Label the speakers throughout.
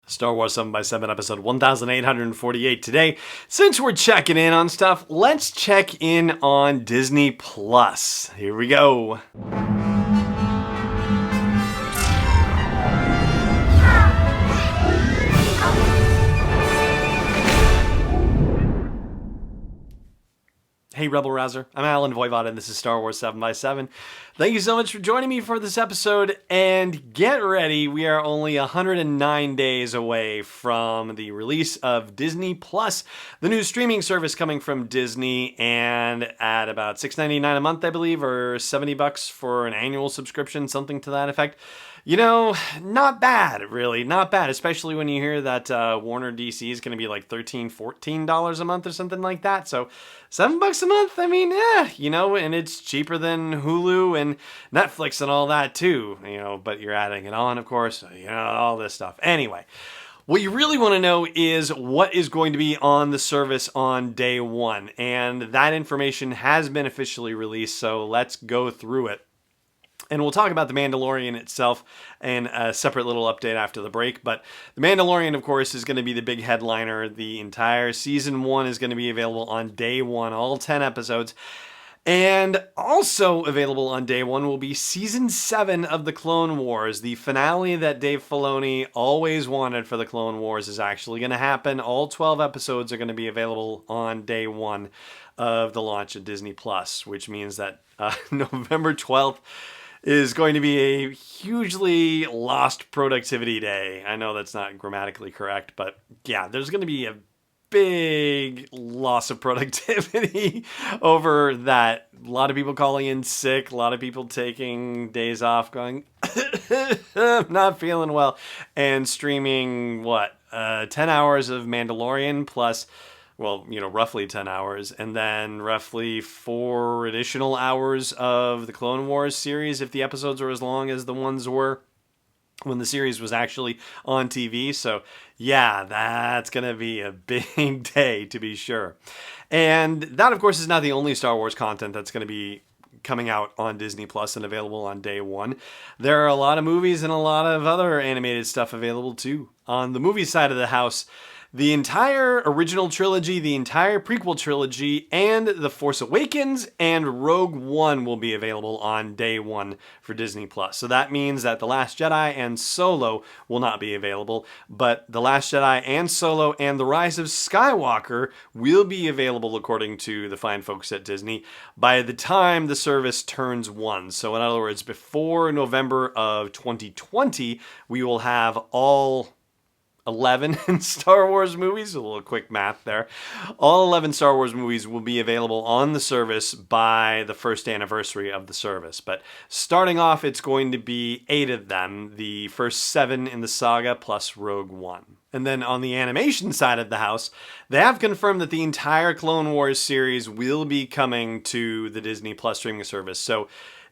Speaker 1: Star Wars 7x7 episode 1848 today. Since we're checking in on stuff, let's check in on Disney Plus. Here we go. Hey Rebel Rouser, I'm Alan Voivod and this is Star Wars 7x7. Thank you so much for joining me for this episode, and get ready, we are only 109 days away from the release of Disney Plus, the new streaming service coming from Disney, and at about $6.99 a month, I believe, or $70 for an annual subscription, something to that effect. You know, not bad, really, not bad, especially when you hear that Warner DC is going to be like $13, $14 a month or something like that. So $7 a month, I mean, you know, and it's cheaper than Hulu and Netflix and all that too, you know, but you're adding it on, of course, you know, all this stuff. Anyway, what you really want to know is what is going to be on the service on day one, and that information has been officially released, so let's go through it. And we'll talk about The Mandalorian itself in a separate little update after the break. But The Mandalorian, of course, is going to be the big headliner. The entire season 1 is going to be available on day 1, all 10 episodes. And also available on day 1 will be season 7 of The Clone Wars. The finale that Dave Filoni always wanted for The Clone Wars is actually going to happen. All 12 episodes are going to be available on day 1 of the launch of Disney Plus, which means that November 12th is going to be a hugely lost productivity day. I know that's not grammatically correct, but yeah, there's going to be a big loss of productivity over that. A lot of people calling in sick, a lot of people taking days off going, I'm not feeling well, and streaming, 10 hours of Mandalorian plus, well, you know, roughly 10 hours, and then roughly 4 additional hours of the Clone Wars series if the episodes are as long as the ones were when the series was actually on TV. So yeah, that's going to be a big day to be sure. And that, of course, is not the only Star Wars content that's going to be coming out on Disney Plus and available on day 1. There are a lot of movies and a lot of other animated stuff available too. On the movie side of the house, the entire original trilogy, the entire prequel trilogy, and The Force Awakens and Rogue One will be available on day 1 for Disney+. So that means that The Last Jedi and Solo will not be available, but The Last Jedi and Solo and The Rise of Skywalker will be available, according to the fine folks at Disney, by the time the service turns 1. So in other words, before November of 2020, we will have all 11 Star Wars movies, a little quick math there. All 11 Star Wars movies will be available on the service by the first anniversary of the service. But starting off, it's going to be 8 of them, the first 7 in the saga plus Rogue One. And then on the animation side of the house, they have confirmed that the entire Clone Wars series will be coming to the Disney Plus streaming service. So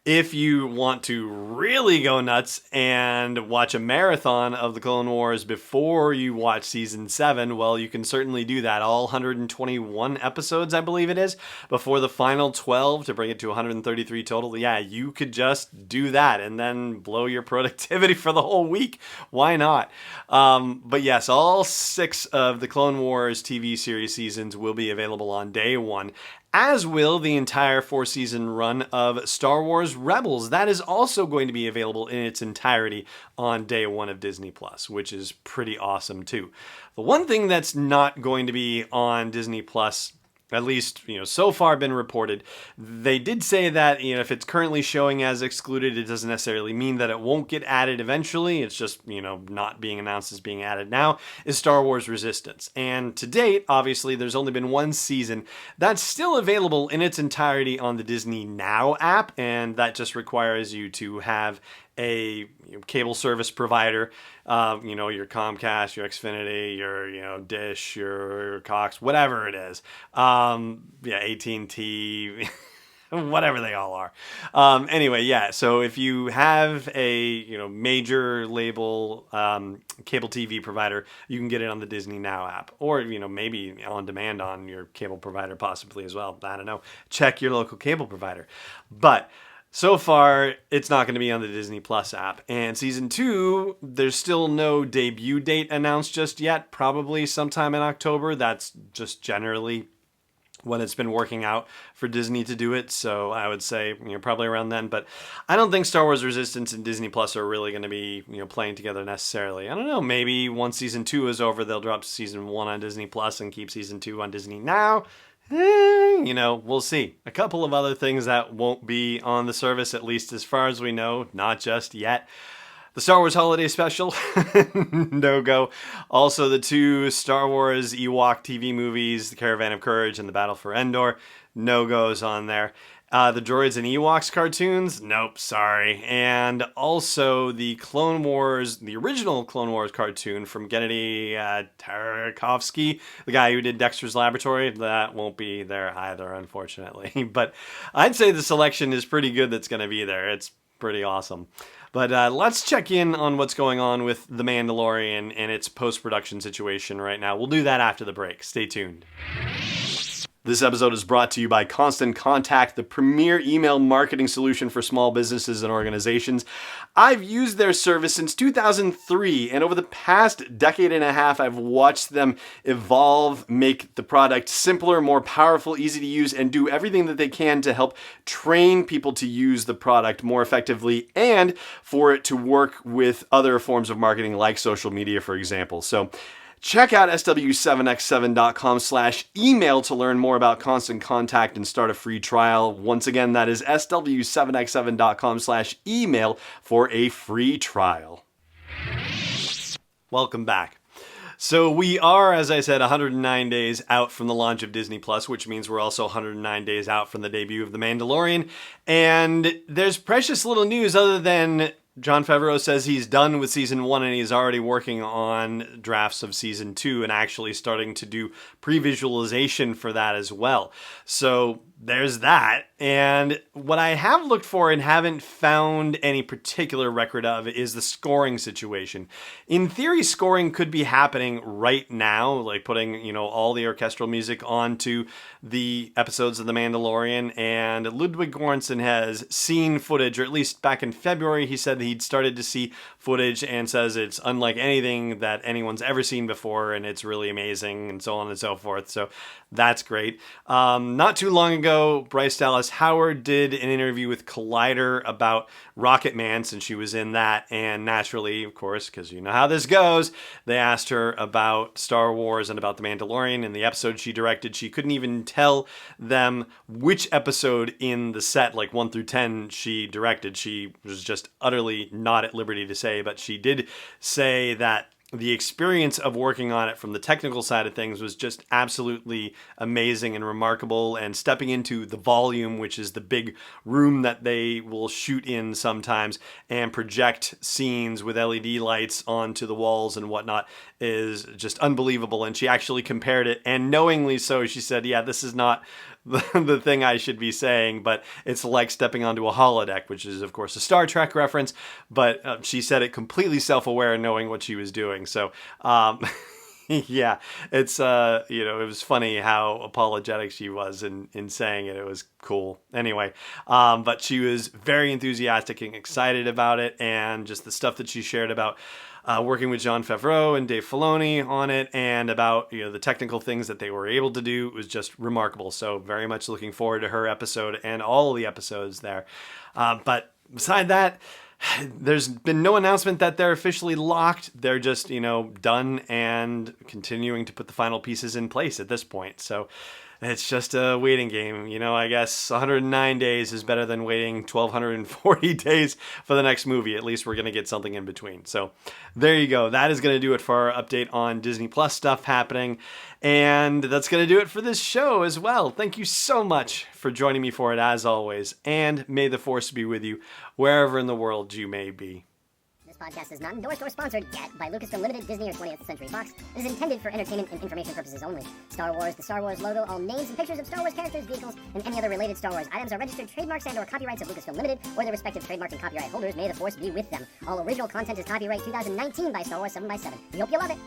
Speaker 1: if you want to really go nuts and watch a marathon of the Clone Wars before you watch season 7, well, you can certainly do that. All 121 episodes, I believe it is, before the final 12 to bring it to 133 total. Yeah, you could just do that and then blow your productivity for the whole week. Why not? But yes, all 6 of the Clone Wars TV series seasons will be available on day 1. As will the entire 4-season run of Star Wars Rebels. That is also going to be available in its entirety on day 1 of Disney Plus, which is pretty awesome too. The one thing that's not going to be on Disney Plus, at least, you know, so far been reported, they did say that, you know, if it's currently showing as excluded, it doesn't necessarily mean that it won't get added eventually. It's just, you know, not being announced as being added now, is Star Wars Resistance. And to date, obviously, there's only been 1 season that's still available in its entirety on the Disney Now app, and that just requires you to have a cable service provider, you know, your Comcast, your Xfinity, your, you know, Dish, your Cox, whatever it is. AT&T, whatever they all are. Anyway, yeah, so if you have a, you know, major label cable TV provider, you can get it on the Disney Now app, or, you know, maybe on demand on your cable provider possibly as well. I don't know. Check your local cable provider. But So far, it's not going to be on the Disney Plus app. And season 2, there's still no debut date announced just yet. Probably sometime in October. That's just generally when it's been working out for Disney to do it. So I would say, probably around then. But I don't think Star Wars Resistance and Disney Plus are really going to be, playing together necessarily. I don't know. Maybe once season 2 is over, they'll drop season 1 on Disney Plus and keep season 2 on Disney Now. We'll see. A couple of other things that won't be on the service, at least as far as we know, not just yet. The Star Wars Holiday Special, no go. Also, the 2 Star Wars Ewok TV movies, The Caravan of Courage and The Battle for Endor, no goes on there. The Droids and Ewoks cartoons, nope, sorry. And also the Clone Wars, the original Clone Wars cartoon from Gennady Tartakovsky, the guy who did Dexter's Laboratory, that won't be there either, unfortunately. But I'd say the selection is pretty good that's going to be there. It's pretty awesome. But let's check in on what's going on with The Mandalorian and its post-production situation right now. We'll do that after the break. Stay tuned. This episode is brought to you by Constant Contact, the premier email marketing solution for small businesses and organizations. I've used their service since 2003, and over the past decade and a half, I've watched them evolve, make the product simpler, more powerful, easy to use, and do everything that they can to help train people to use the product more effectively and for it to work with other forms of marketing like social media, for example. So check out sw7x7.com/email to learn more about Constant Contact and start a free trial. Once again, that is sw7x7.com/email for a free trial. Welcome back. So we are, as I said, 109 days out from the launch of Disney Plus, which means we're also 109 days out from the debut of The Mandalorian. And there's precious little news other than Jon Favreau says he's done with season 1 and he's already working on drafts of season 2 and actually starting to do pre-visualization for that as well. So there's that. And what I have looked for and haven't found any particular record of is the scoring situation. In theory, scoring could be happening right now, like putting, all the orchestral music onto the episodes of The Mandalorian. And Ludwig Göransson has seen footage, or at least back in February, he said that he'd started to see footage and says it's unlike anything that anyone's ever seen before and it's really amazing and so on and so forth. So that's great. Not too long ago, Bryce Dallas Howard did an interview with Collider about Rocket Man, since she was in that, and naturally, of course, because you know how this goes, they asked her about Star Wars and about The Mandalorian. In the episode she directed, she couldn't even tell them which episode in the set, like 1 through 10, she directed. She was just utterly not at liberty to say, but she did say that the experience of working on it from the technical side of things was just absolutely amazing and remarkable, and stepping into the volume, which is the big room that they will shoot in sometimes and project scenes with LED lights onto the walls and whatnot, is just unbelievable. And she actually compared it, and knowingly so, she said, yeah, this is not the thing I should be saying, but it's like stepping onto a holodeck, which is, of course, a Star Trek reference, but she said it completely self-aware, knowing what she was doing. So, yeah, it's, it was funny how apologetic she was in saying it. It was cool. Anyway, but she was very enthusiastic and excited about it, and just the stuff that she shared about working with Jon Favreau and Dave Filoni on it, and about the technical things that they were able to do, was just remarkable. So very much looking forward to her episode and all the episodes there. But beside that, there's been no announcement that they're officially locked. They're just done and continuing to put the final pieces in place at this point. So it's just a waiting game. I guess 109 days is better than waiting 1,240 days for the next movie. At least we're going to get something in between. So there you go. That is going to do it for our update on Disney Plus stuff happening. And that's going to do it for this show as well. Thank you so much for joining me for it, as always. And may the Force be with you wherever in the world you may be.
Speaker 2: This podcast is not endorsed or sponsored yet by Lucasfilm Limited, Disney, or 20th Century Fox. It is intended for entertainment and information purposes only. Star Wars, the Star Wars logo, all names and pictures of Star Wars characters, vehicles, and any other related Star Wars items are registered trademarks and/or copyrights of Lucasfilm Limited or their respective trademark and copyright holders. May the Force be with them. All original content is copyright 2019 by Star Wars 7x7. We hope you love it.